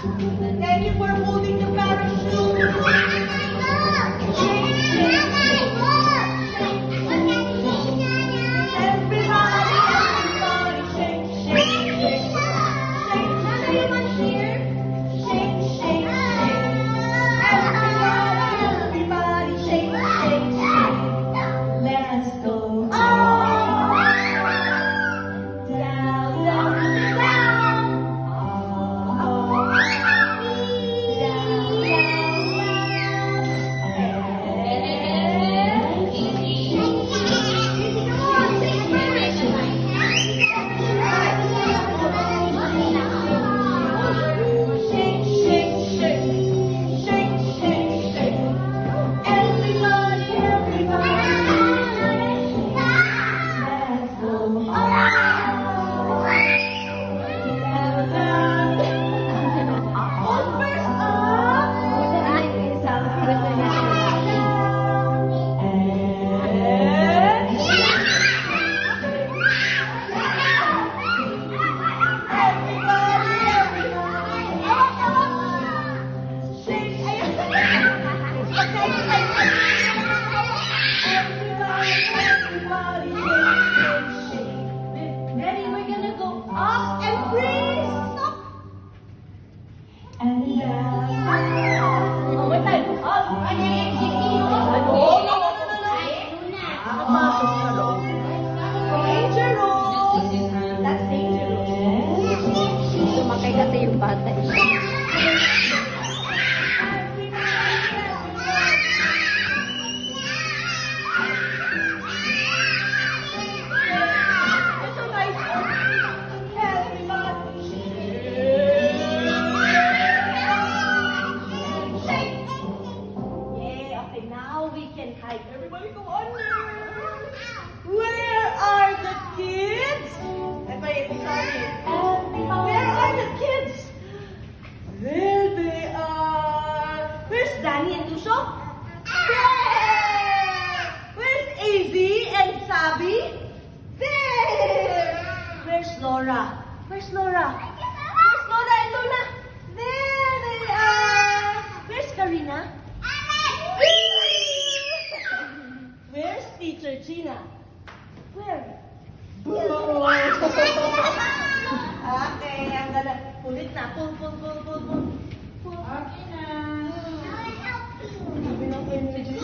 Thank you for holding the parachute. Everybody, shake, shake, shake. Shake, everyone here. Shake, shake, shake. Everybody, shake, shake, shake. Let's go on. Down, down, down. Shake, shake, shake. Shake, shake, shake. Everybody, everybody. Let's go on. On first up. Ready? We're gonna go up and freeze. Stop. And down. Oh, wait tayo. Up. Again. Oh, no. Dangerous. That's dangerous. Sumakay kasi yung bata eh. Now we can hide. Everybody go under. Where are the kids? Sorry. Where are the kids? There they are. Where's Danny and Tusho? There. Where's AZ and Sabi? There. Where's Laura? Where's Laura? Where's Laura and Luna? There they are. Where's Karina? Where's Teacher Gina? Where? Okay, I'm gonna pull it na. Pull. Okay na. Sabi ng medyo